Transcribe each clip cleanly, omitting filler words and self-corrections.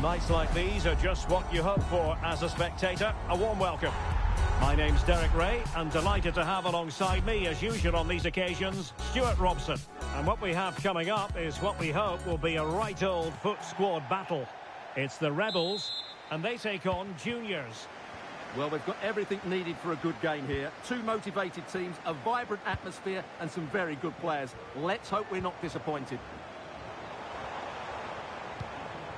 Nights like these are just what you hope for as a spectator. A warm welcome. My name's Derek Ray, and delighted to have alongside me, as usual on these occasions, Stuart Robson. And what we have coming up is what we hope will be a right old foot squad battle. It's the Rebels, and they take on Juniors. Well, they've got everything needed for a good game here. Two motivated teams, a vibrant atmosphere, and some very good players. Let's hope we're not disappointed.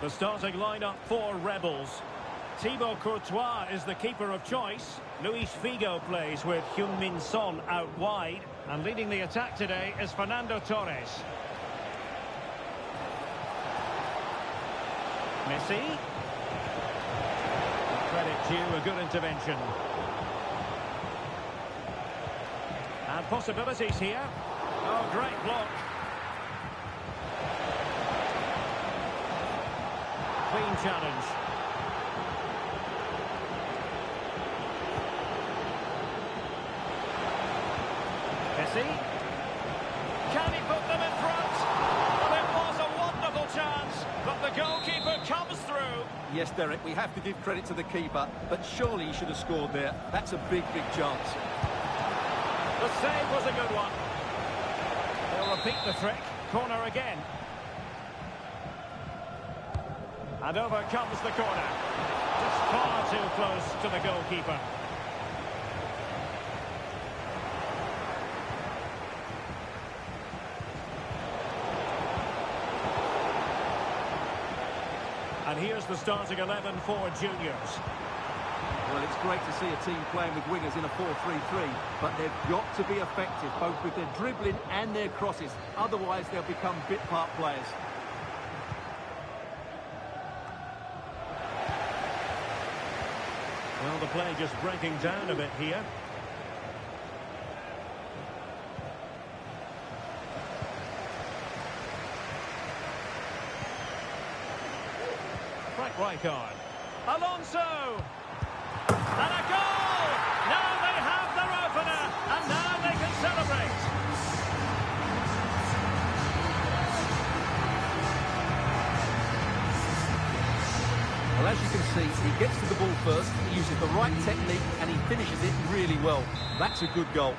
The starting lineup for Rebels. Thibaut Courtois is the keeper of choice. Luis Figo plays with Heung-min Son out wide. And leading the attack today is Fernando Torres. Messi. Credit due, a good intervention. And possibilities here. Oh, great block. Clean challenge. Messi. Can he put them in front? Well, it was a wonderful chance, but the goalkeeper comes through. Yes, Derek, we have to give credit to the keeper, but surely he should have scored there. That's a big, big chance. The save was a good one. They'll repeat the trick. Corner again. And over comes the corner. Just far too close to the goalkeeper. And here's the starting 11 for Juniors. Well, it's great to see a team playing with wingers in a 4-3-3, but they've got to be effective, both with their dribbling and their crosses. Otherwise, they'll become bit-part players. Well, the play just breaking down a bit here. Frank Rijkaard. Alonso! And a goal! Now they have their opener, and now they can celebrate. Well, as you can see, he gets to the ball first, he uses the right technique, and he finishes it really well. That's a good goal.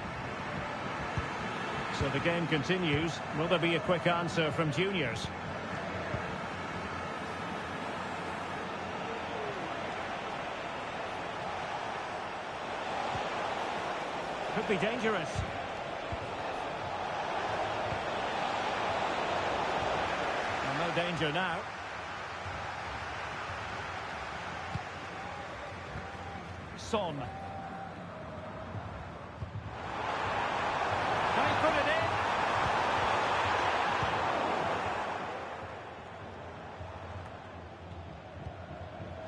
So the game continues. Will there be a quick answer from Juniors? Could be dangerous. Well, no danger now. Son. Can he put it in?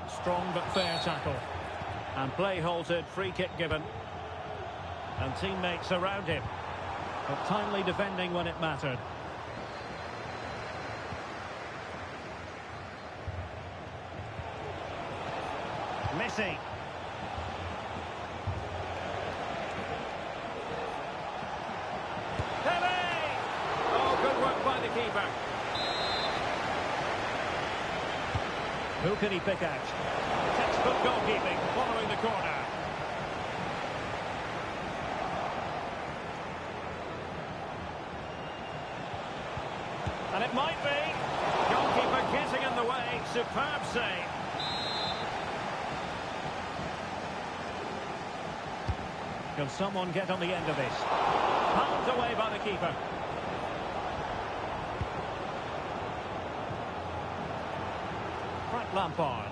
Strong but fair tackle. And play halted, free kick given. And teammates around him. But timely defending when it mattered. Messi. Oh, good work by the keeper. Who can he pick out? Textbook goalkeeping following the corner. And it might be. Goalkeeper getting in the way. Superb save. Can someone get on the end of this? Pulled away by the keeper. Frank Lampard.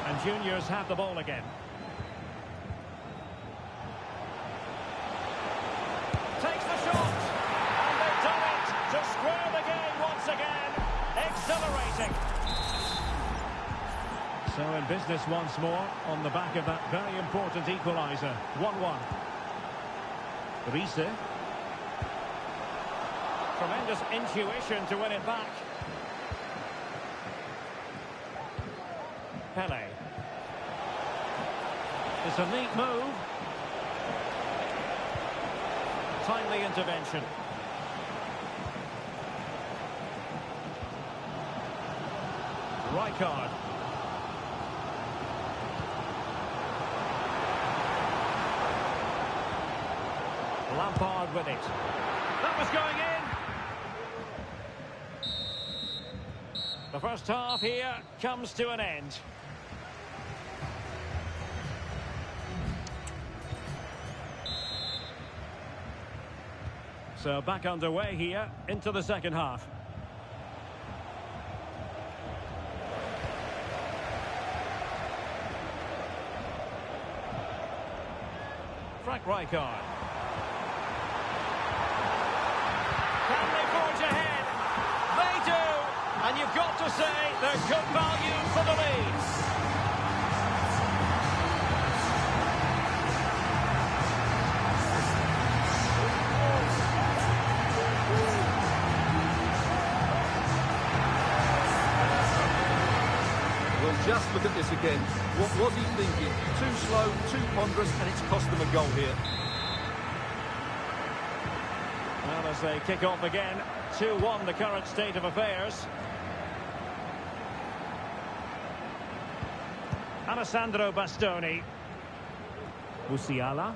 And Juniors have the ball again. Takes the shot. And they've done it to square the game once again. Exhilarating. So in business once more on the back of that very important equaliser. 1-1. Riese. Tremendous intuition to win it back. Pele. It's a neat move. Timely intervention. Rijkaard. Lampard with it. That was going in. The first half here comes to an end. So back underway here into the second half. Frank Rijkaard. Can they forge ahead? They do! And you've got to say they're good value for the lead. Just look at this again. What was he thinking? Too slow, too ponderous, and it's cost them a goal here. Well, as they kick off again, 2-1 the current state of affairs. Alessandro Bastoni. Musiala.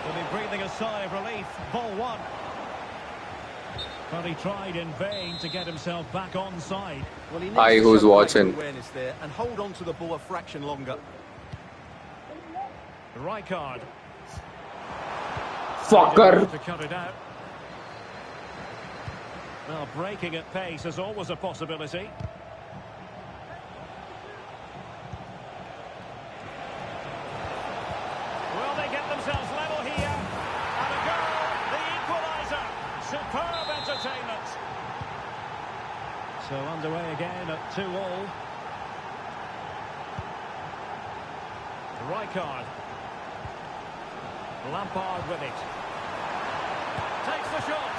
Will be breathing a sigh of relief. Ball one. But he tried in vain to get himself back onside. Well, he needs Hi, to who's show watching? awareness there and hold on to the ball a fraction longer. Rijkaard. Fucker. To cut it out. Well, breaking at pace is always a possibility. Will they get themselves level here? And a goal, the equaliser. Superb entertainment. So underway again at 2-2. Rijkaard. Lampard with it. Takes the shot.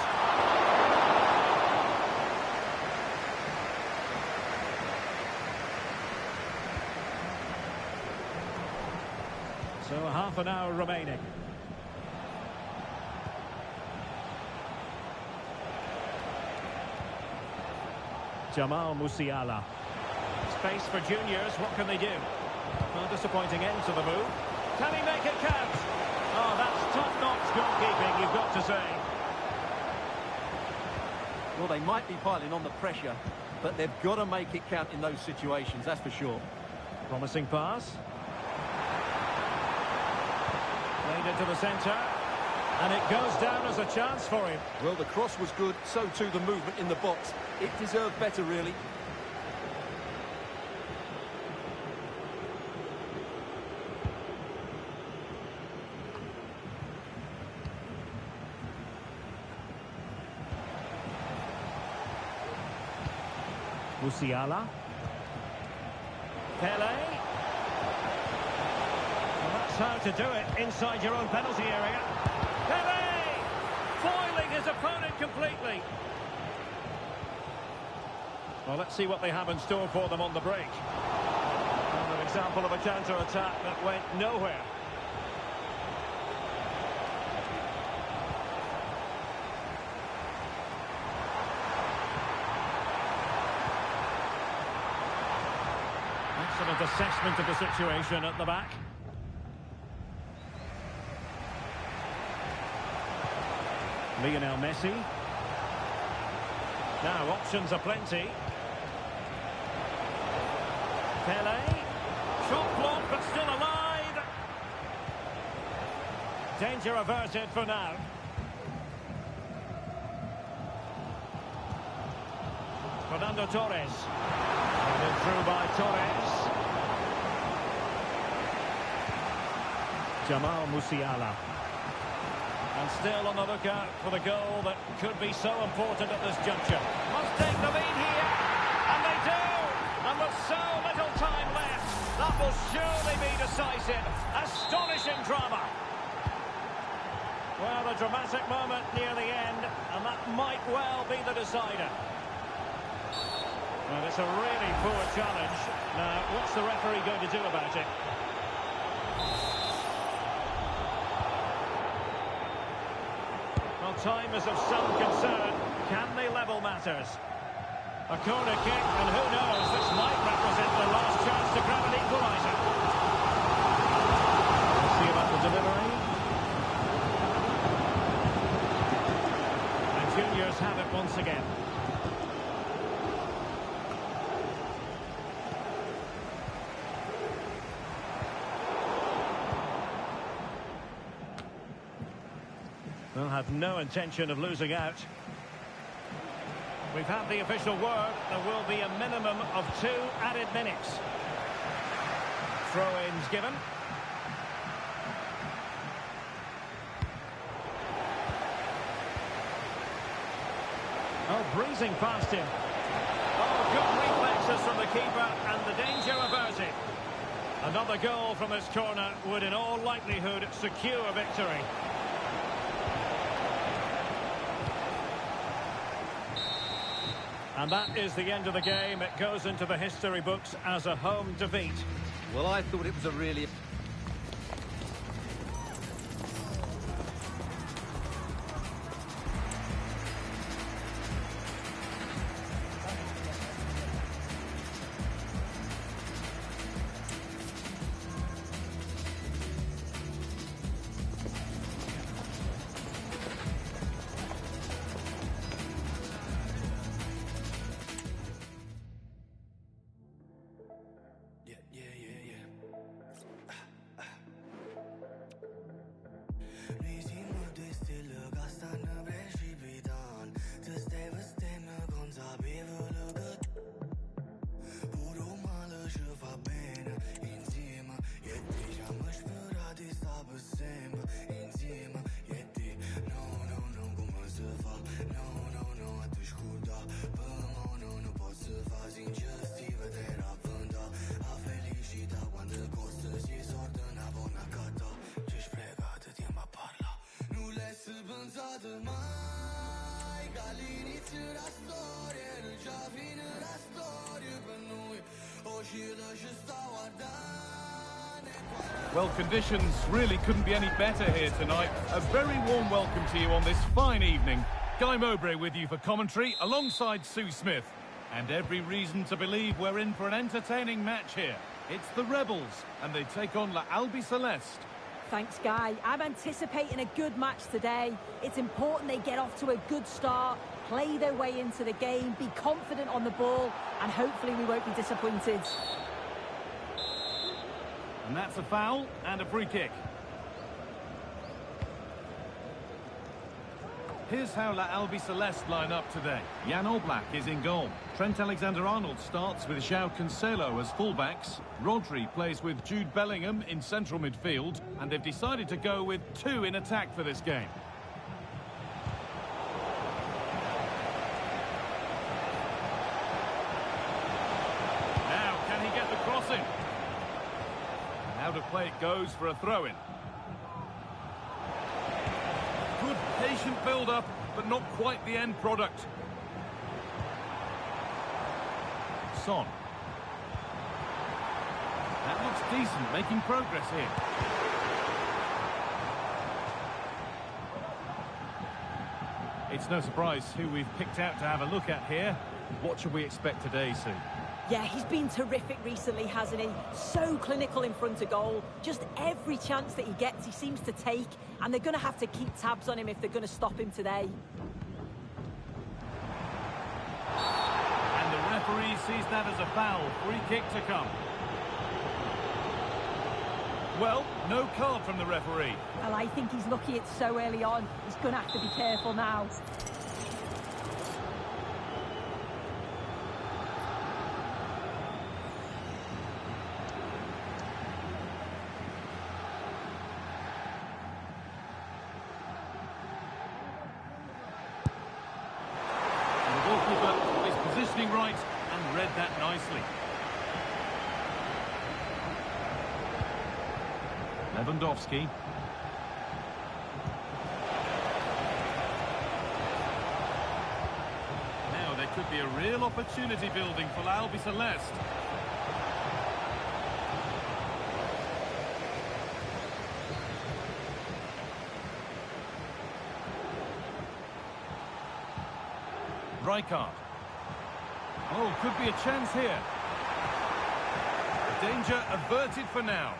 So half an hour remaining. Jamal Musiala. Space for juniors, what can they do? Well, disappointing end to the move. Can he make it count? Oh, that's top-notch goalkeeping, you've got to say. Well, they might be piling on the pressure, but they've got to make it count in those situations, that's for sure. Promising pass. Played into the centre. And it goes down as a chance for him. Well, the cross was good, so too the movement in the box. It deserved better, really. Musiala. Pele. Well, that's how to do it inside your own penalty area. Pele! Foiling his opponent completely. Well, let's see what they have in store for them on the break. Another example of a counter-attack that went nowhere. Excellent assessment of the situation at the back. Lionel Messi. Now, options are plenty. Pele. Shot blocked, but still alive. Danger averted for now. Fernando Torres. Headed through by Torres. Jamal Musiala. And still on the lookout for the goal that could be so important at this juncture. Must take the lead here. And they do. And with so little time left, that will surely be decisive. Astonishing drama. Well, a dramatic moment near the end, and that might well be the decider. Well, it's a really poor challenge. Now, what's the referee going to do about it? Well, time is of some concern. Can they level matters? A corner kick, and who knows, this might represent the last chance to grab an equaliser. Let's see about the delivery. And juniors have it once again. They'll have no intention of losing out. We've had the official word. There will be a minimum of 2 added minutes. Throw-ins given. Oh, breezing past him. Oh, good reflexes from the keeper, and the danger averted. Another goal from this corner would in all likelihood secure victory. And that is the end of the game. It goes into the history books as a home defeat. Well, I thought it was a really... Well, conditions really couldn't be any better here tonight. A very warm welcome to you on this fine evening. Guy Mowbray with you for commentary alongside Sue Smith. And every reason to believe we're in for an entertaining match here. It's the Rebels, and they take on La Albi Celeste. Thanks, Guy. I'm anticipating a good match today. It's important they get off to a good start, play their way into the game, be confident on the ball, and hopefully we won't be disappointed. And that's a foul and a free kick. Here's how La Albi Celeste line up today. Jan Oblak is in goal. Trent Alexander-Arnold starts with João Cancelo as fullbacks. Rodri plays with Jude Bellingham in central midfield. And they've decided to go with 2 in attack for this game. Now, can he get the crossing? Out of play it goes for a throw-in. Good patient build-up, but not quite the end product. Son. That looks decent, making progress here. It's no surprise who we've picked out to have a look at here. What should we expect today, Sue? Yeah, he's been terrific recently, hasn't he? So clinical in front of goal. Just every chance that he gets, he seems to take. And they're going to have to keep tabs on him if they're going to stop him today. And the referee sees that as a foul. Free kick to come. Well, no card from the referee. Well, I think he's lucky it's so early on. He's going to have to be careful now. Right and read that nicely. Lewandowski. Now there could be a real opportunity building for La Albi Celeste. Rijkaard. Oh, could be a chance here. The danger averted for now.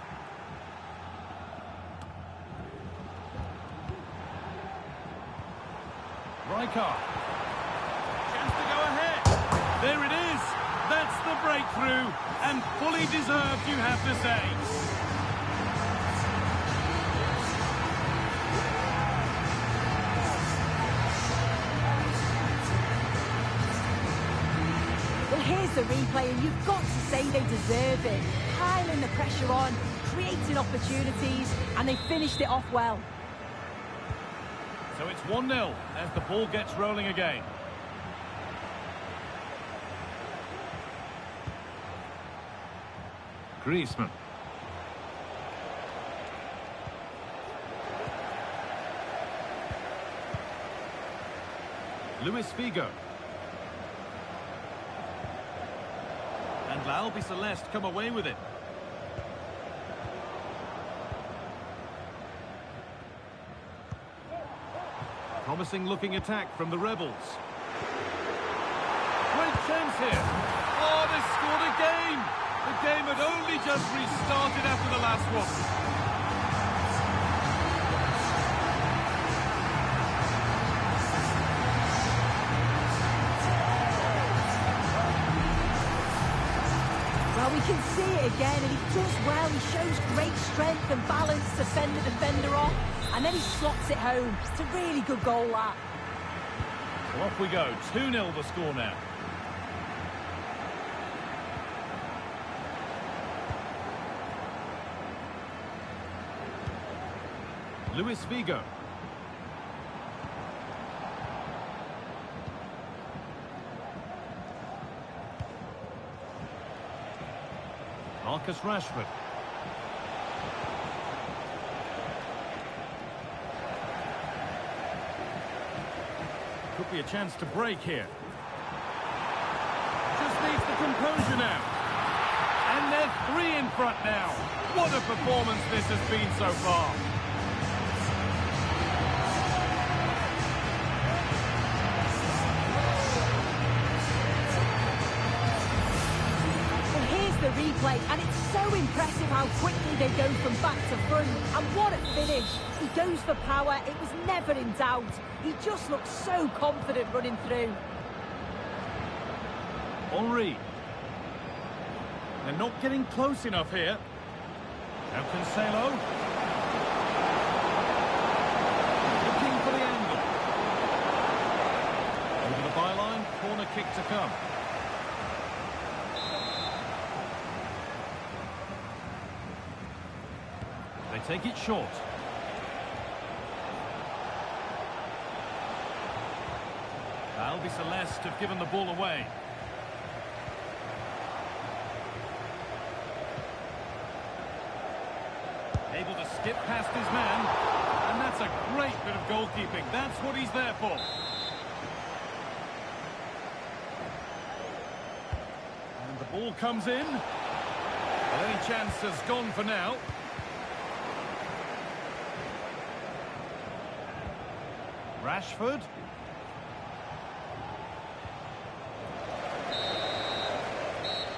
Rijkaard. Chance to go ahead. There it is. That's the breakthrough. And fully deserved, you have to say. Well, here's the replay, and you've got to say they deserve it. Piling the pressure on, creating opportunities, and they finished it off well. So it's 1-0 as the ball gets rolling again. Griezmann. Luis Figo. And La Albiceleste come away with it. Promising looking attack from the Rebels. Great chance here. Oh, they scored again. The game had only just restarted after the last one. Well, we can see it again, and he does well. He shows great strength and balance to fend the defender off, and then he slots it home. It's a really good goal, that. Well, off we go. 2-0 the score now. Luis Figo. Marcus Rashford. Could be a chance to break here. Just needs the composure now. And they're 3 in front now. What a performance this has been so far. The replay, and it's so impressive how quickly they go from back to front, and what a finish. He goes for power. It was never in doubt. He just looks so confident running through. Henry. They're not getting close enough here. Now Cancelo. Looking for the angle. Over the byline, corner kick to come. They take it short. Albiceleste have given the ball away. Able to skip past his man. And that's a great bit of goalkeeping. That's what he's there for. And the ball comes in. Well, any chance has gone for now. Rashford.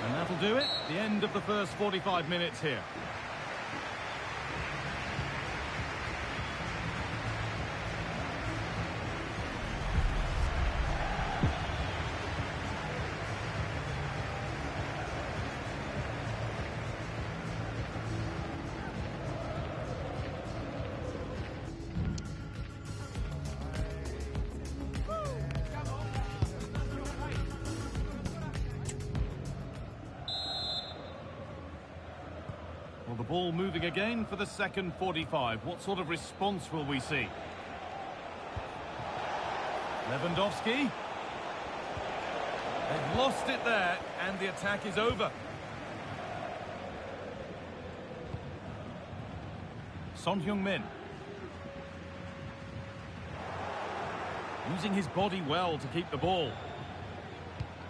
And that'll do it. The end of the first 45 minutes here. Well, the ball moving again for the second 45. What sort of response will we see? Lewandowski. They've lost it there, and the attack is over. Son Heung-min. Using his body well to keep the ball.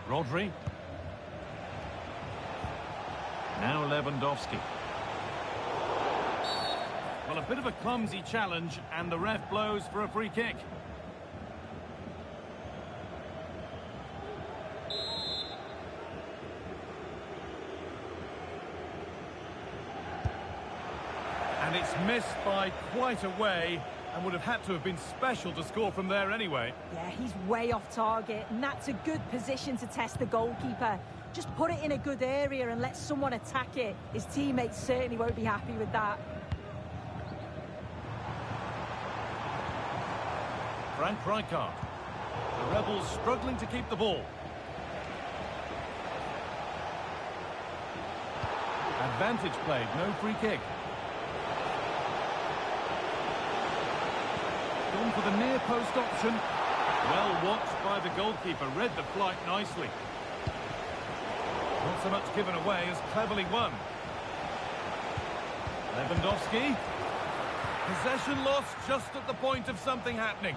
Rodri. Now Lewandowski. Well, a bit of a clumsy challenge, and the ref blows for a free kick. And it's missed by quite a way, and would have had to have been special to score from there anyway. Yeah, he's way off target, and that's a good position to test the goalkeeper. Just put it in a good area and let someone attack it. His teammates certainly won't be happy with that. Frank Rijkaard. The Rebels struggling to keep the ball. Advantage played, no free kick. Gone for the near post option. Well watched by the goalkeeper, read the flight nicely. Not so much given away as cleverly won. Lewandowski. Possession lost just at the point of something happening.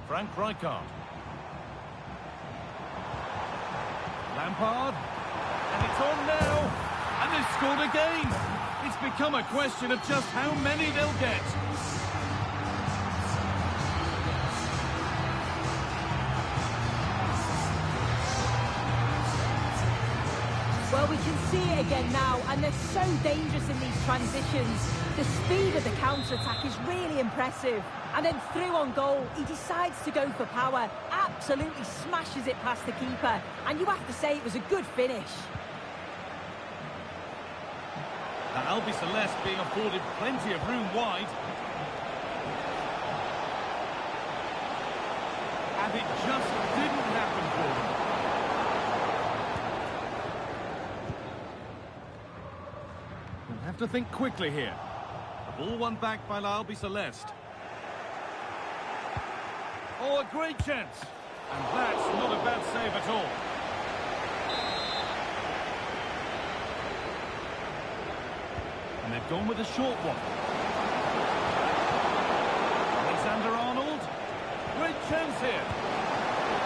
Frank Rijkaard. Lampard. And it's on now. And they've scored again. It's become a question of just how many they'll get. Well, we can see it again now, and they're so dangerous in these transitions. The speed of the counter-attack is really impressive. And then through on goal, he decides to go for power, absolutely smashes it past the keeper. And you have to say it was a good finish. And Albi Celeste being afforded plenty of room wide. And it just didn't happen for them. We'll have to think quickly here. The ball won back by Albi Celeste. Oh, a great chance. And that's not a bad save at all. And they've gone with a short one. Alexander-Arnold. Great chance here.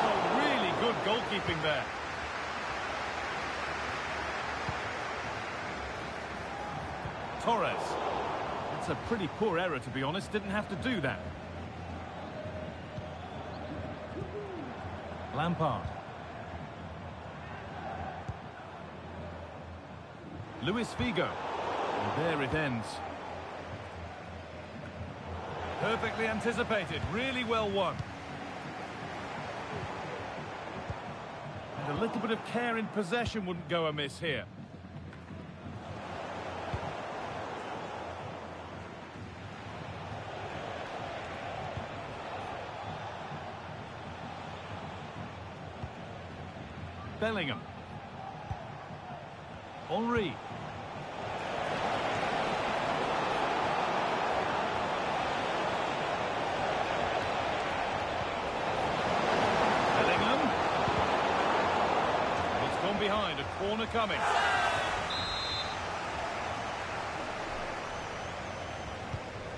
Oh, really good goalkeeping there. Torres. That's a pretty poor error, to be honest. Didn't have to do that. Lampard. Luis Figo. And there it ends. Perfectly anticipated, really well won. And a little bit of care in possession wouldn't go amiss here. Bellingham. Henry. Bellingham. It's gone behind, a corner coming.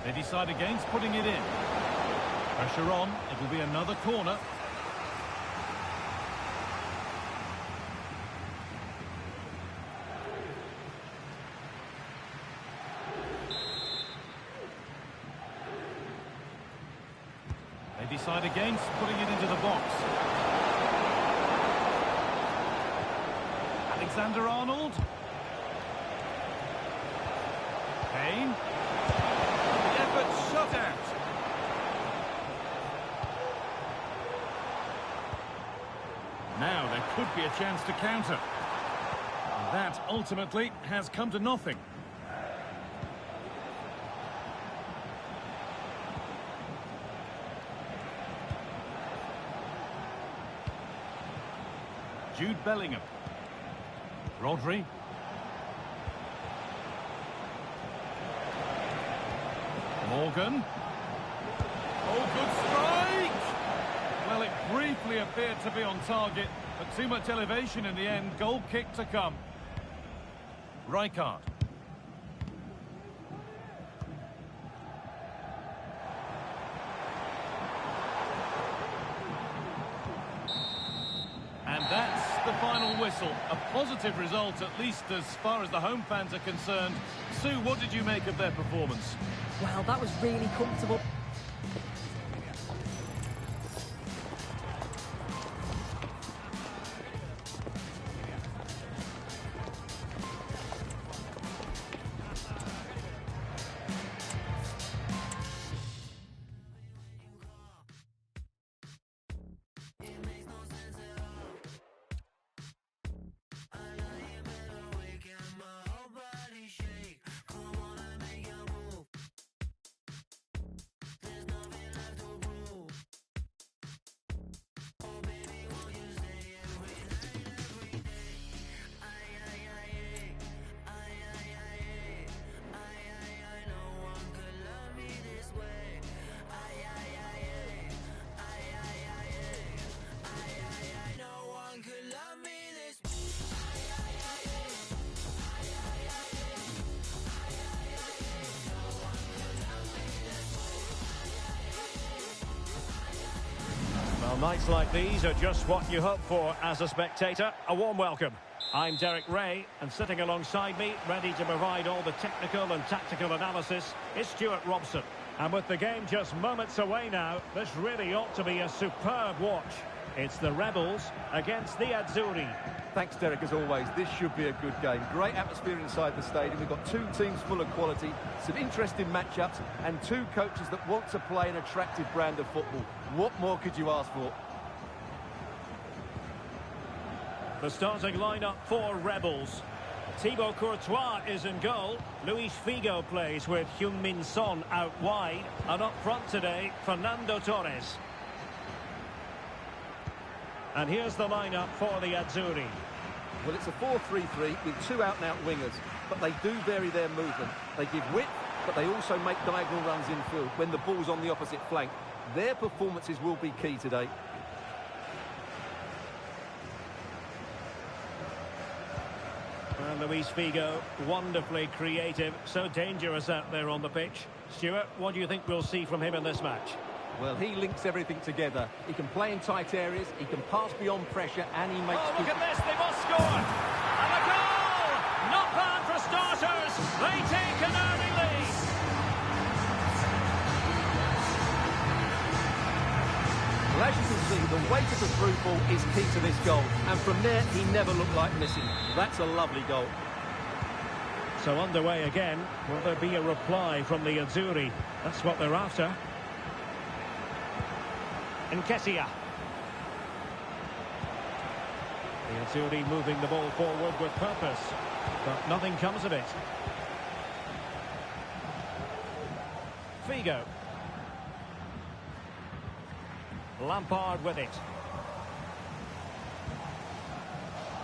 They decide against putting it in. Pressure on, it'll be another corner. They decide against putting it into the box. Alexander-Arnold. Kane. The effort shut out. Now there could be a chance to counter. And that ultimately has come to nothing. Jude Bellingham. Rodri. Morgan. Oh, good strike! Well, it briefly appeared to be on target, but too much elevation in the end. Goal kick to come. Rijkaard. And that's the final whistle. A positive result, at least as far as the home fans are concerned. Sue, what did you make of their performance? Well, that was really comfortable. Well, nights like these are just what you hope for as a spectator. A warm welcome. I'm Derek Ray, and sitting alongside me, ready to provide all the technical and tactical analysis, is Stuart Robson. And with the game just moments away now, this really ought to be a superb watch. It's the Rebels against the Azzurri. Thanks, Derek, as always. This should be a good game. Great atmosphere inside the stadium. We've got two teams full of quality, some interesting matchups, and two coaches that want to play an attractive brand of football. What more could you ask for? The starting lineup for Rebels. Thibaut Courtois is in goal. Luis Figo plays with Heung-min Son out wide. And up front today, Fernando Torres. And here's the lineup for the Azzurri. Well, it's a 4-3-3 with two out-and-out wingers, but they do vary their movement. They give width, but they also make diagonal runs infield when the ball's on the opposite flank. Their performances will be key today. And Luis Figo, wonderfully creative, so dangerous out there on the pitch. Stuart, what do you think we'll see from him in this match? Well, he links everything together. He can play in tight areas, he can pass beyond pressure, and he makes... Oh, look at this, they must score! And a goal! Not bad for starters. They take an early lead. Well, as you can see, the weight of the through ball is key to this goal. And from there, he never looked like missing. That's a lovely goal. So underway again. Will there be a reply from the Azzurri? That's what they're after. Nketiah. The Azzurri moving the ball forward with purpose, but nothing comes of it. Figo. Lampard with it.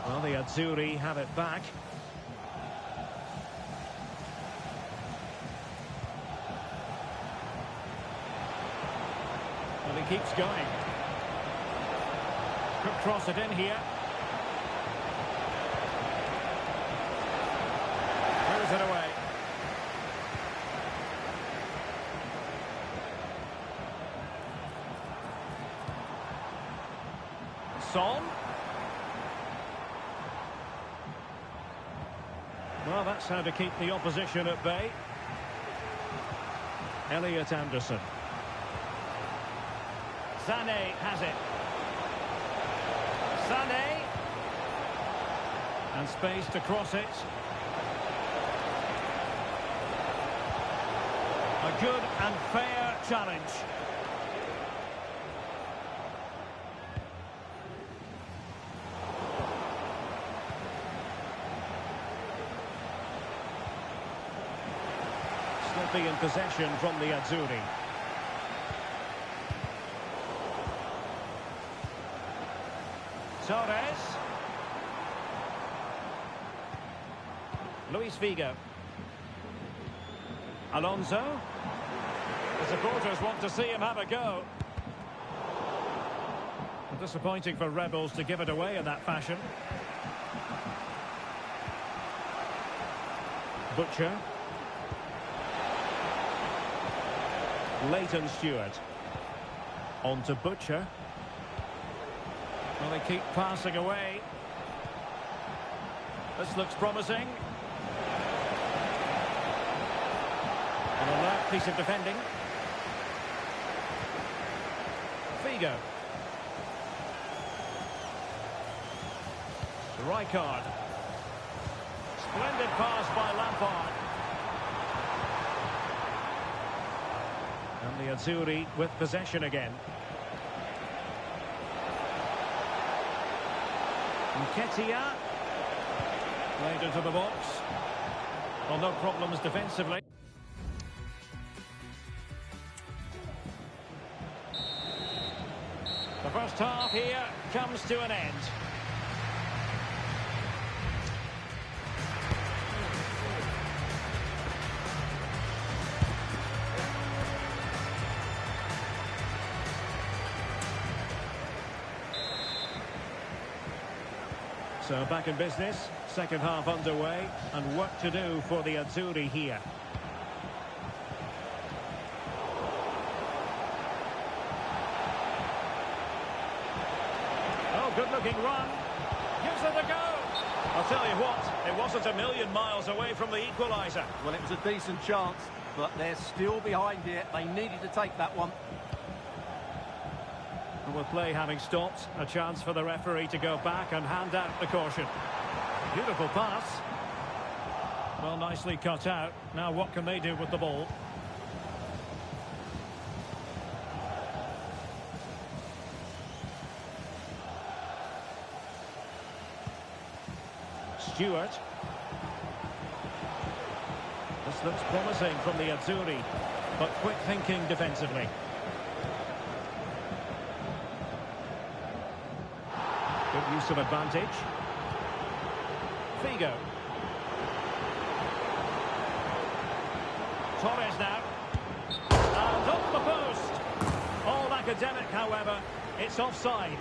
Well, the Azzurri have it back. And he keeps going. Could cross it in here. Throws it away. Son. Well, that's how to keep the opposition at bay. Elliot Anderson. Sané has it. Sané. And space to cross it. A good and fair challenge. Slippy in possession from the Azzurri. Torres. Luis Figo. Alonso. The supporters want to see him have a go. Disappointing for Rebels to give it away in that fashion. Butcher. Leighton Stewart. On to Butcher. Well, they keep passing away. This looks promising. An alert piece of defending. Figo. Rijkaard. Splendid pass by Lampard. And the Azzurri with possession again. Nketiah. Played into the box. Well, no problems defensively. The first half here comes to an end. So back in business, second half underway, and work to do for the Azzurri here. run. Gives it a go. I'll tell you what, it wasn't a million miles away from the equaliser. Well, it was a decent chance, but they're still behind here. They needed to take that one. And with play having stopped, a chance for the referee to go back and hand out the caution. Beautiful pass. Well, nicely cut out. Now what can they do with the ball? Stewart. This looks promising from the Azzurri, but quick thinking defensively. Good use of advantage. Figo. Torres now. And off the post. All academic, however. It's offside.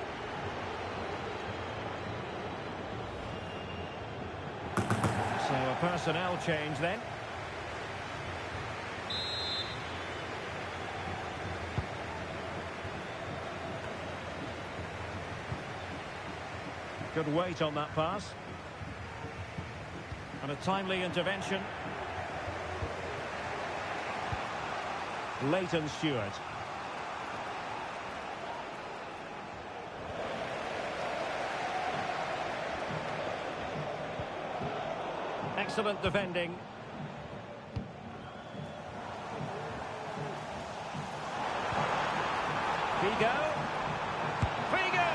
So a personnel change then. Good weight on that pass. And a timely intervention. Leighton Stewart. Excellent defending. Figo. Figo!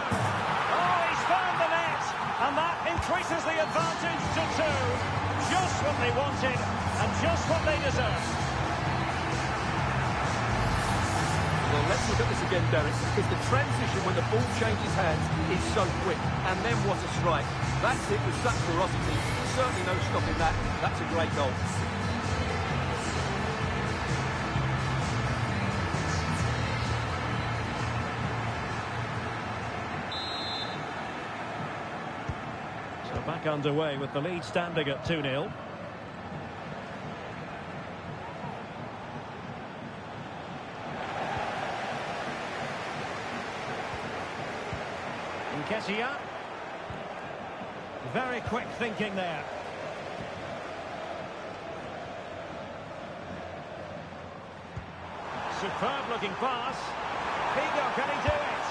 Oh, he's found the net! And that increases the advantage to 2. Just what they wanted and just what they deserved. Well, let's look at this again, Derek, because the transition when the ball changes hands is so quick. And then what a strike. That's it with such ferocity. Certainly no stopping that. That's a great goal. So back underway with the lead standing at 2-0. Nketiah. Very quick thinking there. Superb looking pass. Figo, can he do it?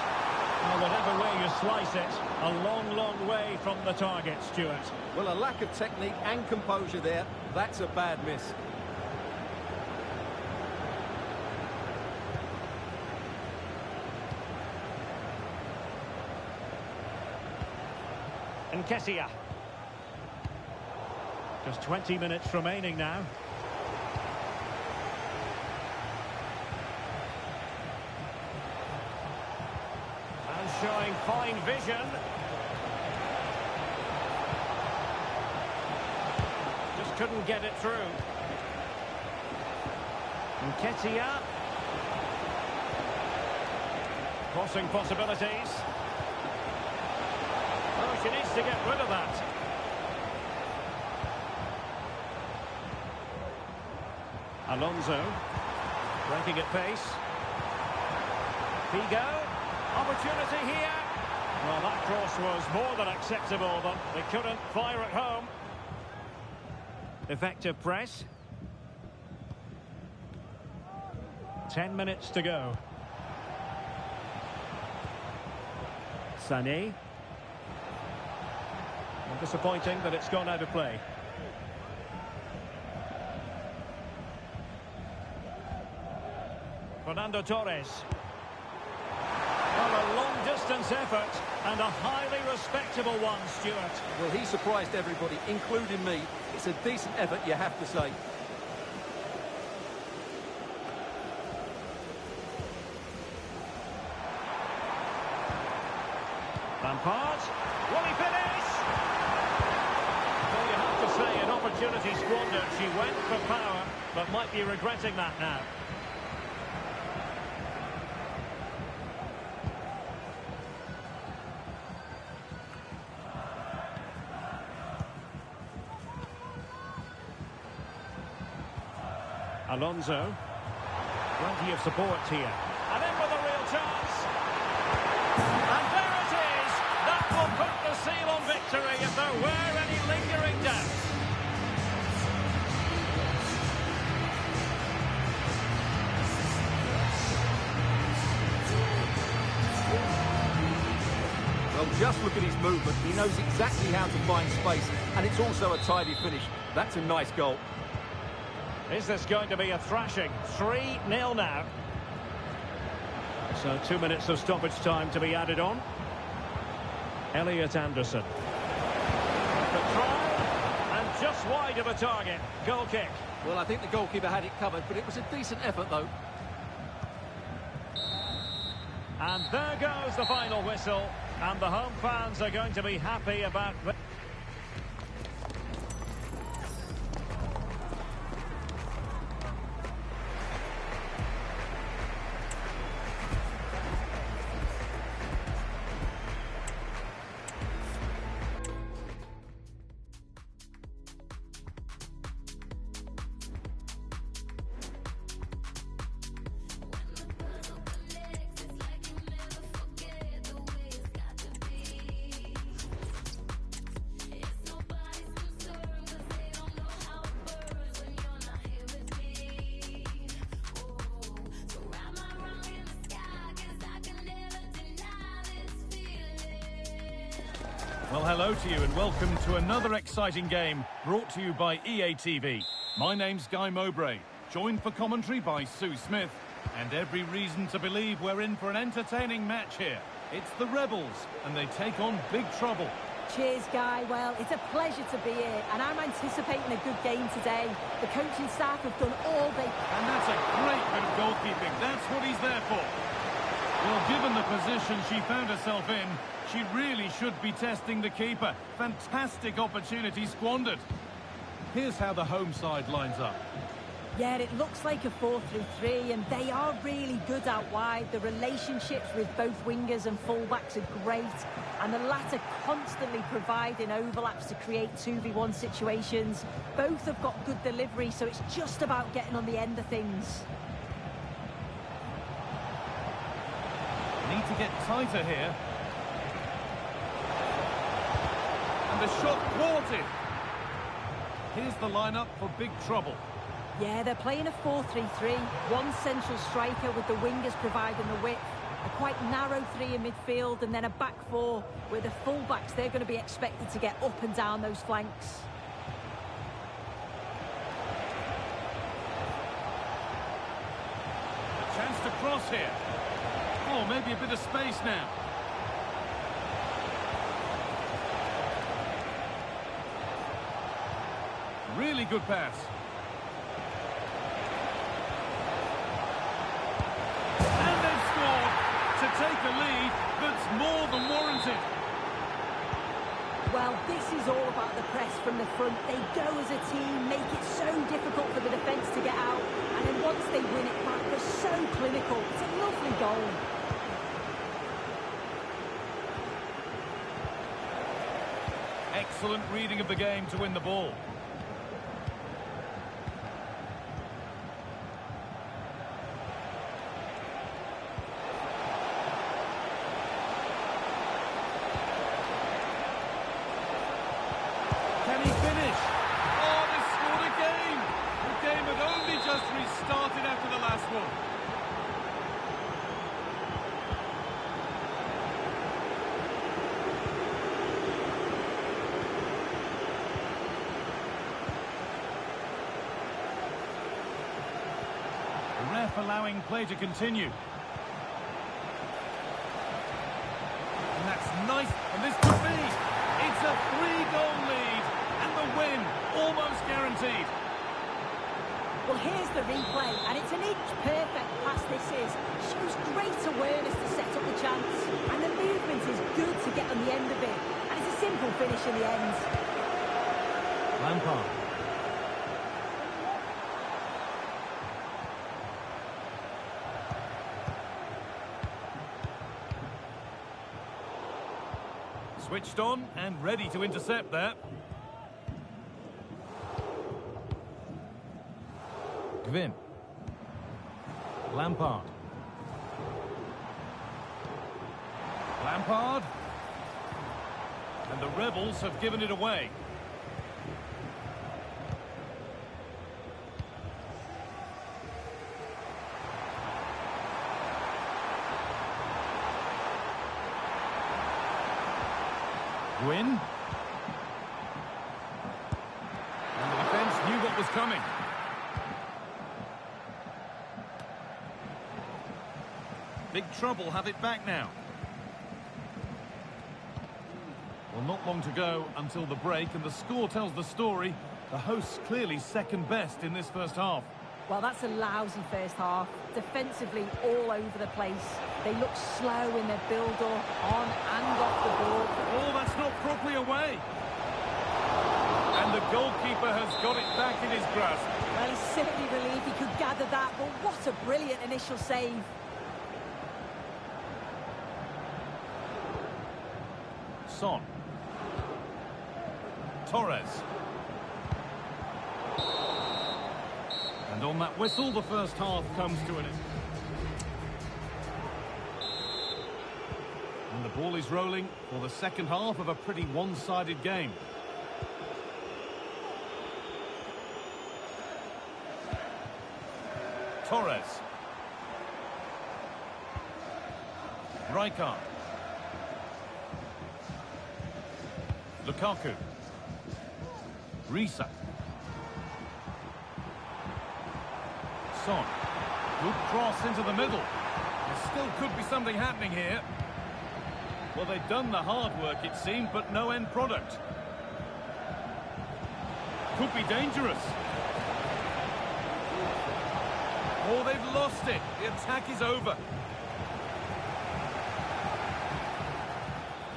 Well, whatever way you slice it, a long, long way from the target, Stuart. Well, a lack of technique and composure there. That's a bad miss. Nketiah. Just 20 minutes remaining now. And showing fine vision. Just couldn't get it through. Nketiah. Crossing possibilities. Oh, she needs to get rid of that. Alonso, breaking at pace. Figo, opportunity here. Well, that cross was more than acceptable, but they couldn't fire at home. Effective press. 10 minutes to go. Sané. Disappointing that it's gone out of play. Fernando Torres. Well, a long-distance effort and a highly respectable one, Stuart. Well, he surprised everybody, including me. It's a decent effort, you have to say. Lampard. Will he finish? Well, you have to say an opportunity squandered. She went for power, but might be regretting that now. Alonso. Plenty of support here. And then with a real chance. And there it is. That will put the seal on victory if there were any lingering doubts. Well, just look at his movement. He knows exactly how to find space, and it's also a tidy finish. That's a nice goal. Is this going to be a thrashing? 3-0 now. So 2 minutes of stoppage time to be added on. Elliot Anderson. The try, and just wide of a target. Goal kick. Well, I think the goalkeeper had it covered, but it was a decent effort, though. And there goes the final whistle. And the home fans are going to be happy about that. Well, hello to you and welcome to another exciting game brought to you by EA TV. My name's Guy Mowbray, joined for commentary by Sue Smith, and every reason to believe we're in for an entertaining match here. It's the Rebels, and they take on big trouble. Cheers, Guy. Well, it's a pleasure to be here, and I'm anticipating a good game today. The coaching staff have done all they... And that's a great bit of goalkeeping. That's what he's there for. Well, given the position she found herself in, she really should be testing the keeper. Fantastic opportunity squandered. Here's how the home side lines up. Yeah, it looks like a 4-3-3, and they are really good out wide. The relationships with both wingers and fullbacks are great, and the latter constantly providing overlaps to create 2v1 situations. Both have got good delivery, so it's just about getting on the end of things. Need to get tighter here. And the shot thwarted. Here's the lineup for big trouble. Yeah, they're playing a 4-3-3. One central striker with the wingers providing the width. A quite narrow three in midfield, and then a back four where the fullbacks, they're going to be expected to get up and down those flanks. A chance to cross here. Oh, maybe a bit of space now. Really good pass. And they've scored to take a lead that's more than warranted. Well, this is all about the press from the front. They go as a team, make it so difficult for the defence to get out, and then once they win it back, they're so clinical. It's a lovely goal. Excellent reading of the game to win the ball. Can he finish? Oh, they scored again! The game had only just restarted after the last one. The ref allowing play to continue. And that's nice, and this could be. It's a 3-goal lead, and the win almost guaranteed. Well, here's the replay, and it's an inch-perfect pass this is. Shows great awareness to set up the chance, and the movement is good to get on the end of it. And it's a simple finish in the end. Lampard. Switched on and ready to intercept that. Gwyn. Lampard. And the Rebels have given it away. Gwyn. And the defence knew what was coming. Big trouble, have it back now. Well, not long to go until the break, and the score tells the story. The hosts clearly second best in this first half. Well, that's a lousy first half. Defensively, all over the place. They look slow in their build-up, on and off the ball. Oh, that's not properly away. And the goalkeeper has got it back in his grasp. Well, he's certainly relieved he could gather that, but what a brilliant initial save. Son. Torres. And on that whistle, the first half comes to an end. And the ball is rolling for the second half of a pretty one-sided game. Torres. Rijkaard. Lukaku. Risa. Son. Good cross into the middle. There still could be something happening here. Well, they've done the hard work, it seemed, but no end product. Could be dangerous. Oh, they've lost it. The attack is over.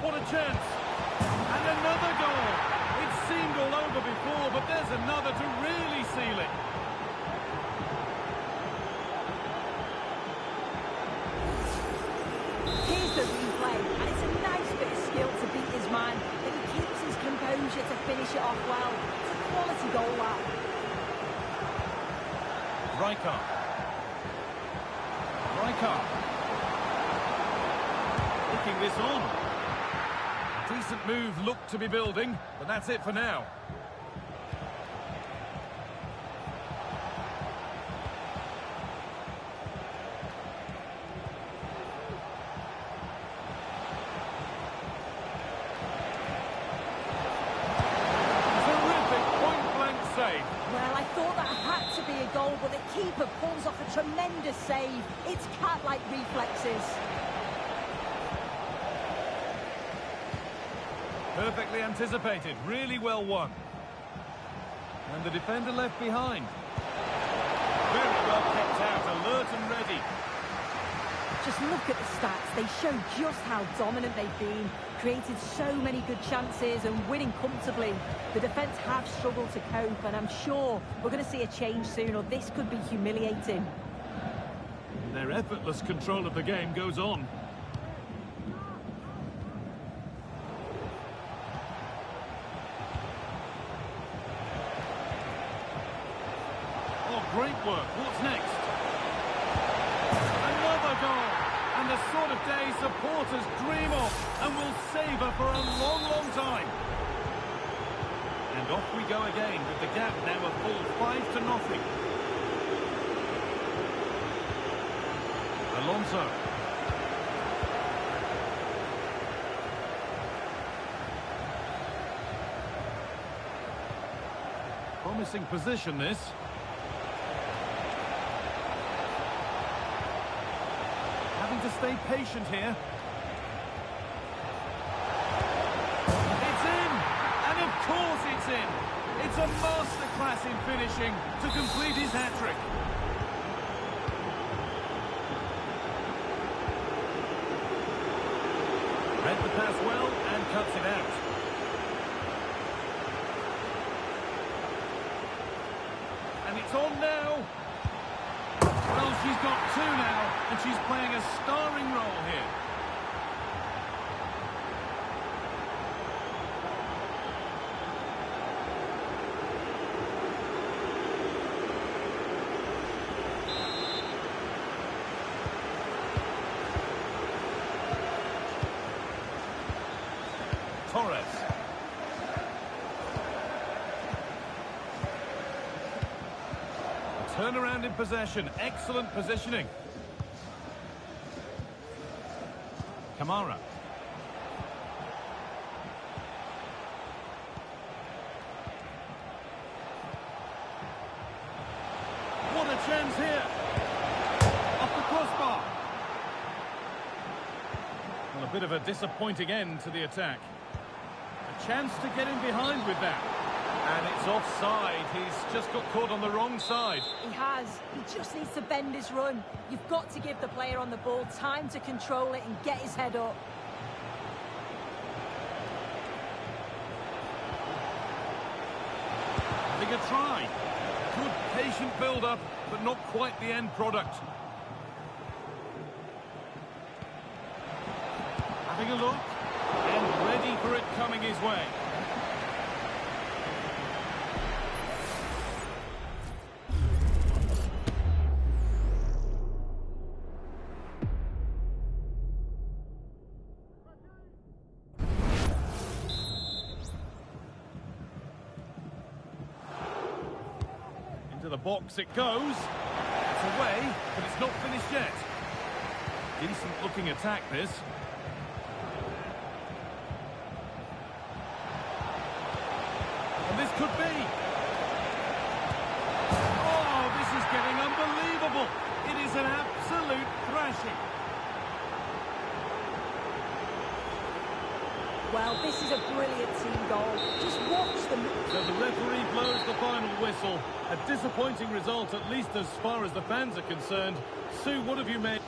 What a chance. And another goal. It seemed all over before, but there's another to really seal it. Here's the replay, and it's a nice bit of skill to beat his man, but he keeps his composure to finish it off well. It's a quality goal, that. Rijkaard. Rijkaard. Looking this on. Decent move looked to be building, but that's it for now. Terrific point-blank save. Well, I thought that had to be a goal, but the keeper pulls off a tremendous save. It's cat-like reflexes. Perfectly anticipated, really well won. And the defender left behind. Very well kept out, alert and ready. Just look at the stats. They show just how dominant they've been. Created so many good chances and winning comfortably. The defence have struggled to cope, and I'm sure we're going to see a change soon, or this could be humiliating. Their effortless control of the game goes on. Great work. What's next? Another goal. And the sort of day supporters dream of and will savour for a long, long time. And off we go again with the gap now a full 5-0. Alonso. Promising position, this. To stay patient here. It's in! And of course it's in! It's a masterclass in finishing to complete his hat-trick. Read the pass well and cuts it out. And it's on now. Well, she's got two now, and she's playing a starring role here. Torres. A turnaround in possession. Excellent positioning. Kamara. What a chance here. Off the crossbar. Well, a bit of a disappointing end to the attack. A chance to get in behind with that. And it's offside. He's just got caught on the wrong side. He has. He just needs to bend his run. You've got to give the player on the ball time to control it and get his head up. Having a try. Good patient build-up, but not quite the end product. Having a look. And ready for it coming his way. Into the box it goes. It's away, but it's not finished yet. Decent looking attack this. And this could be. Oh, this is getting unbelievable. It is an absolute thrashing. Well, this is a brilliant team goal. Just watch them. So the referee blows the final whistle. A disappointing result, at least as far as the fans are concerned. Sue, what have you made?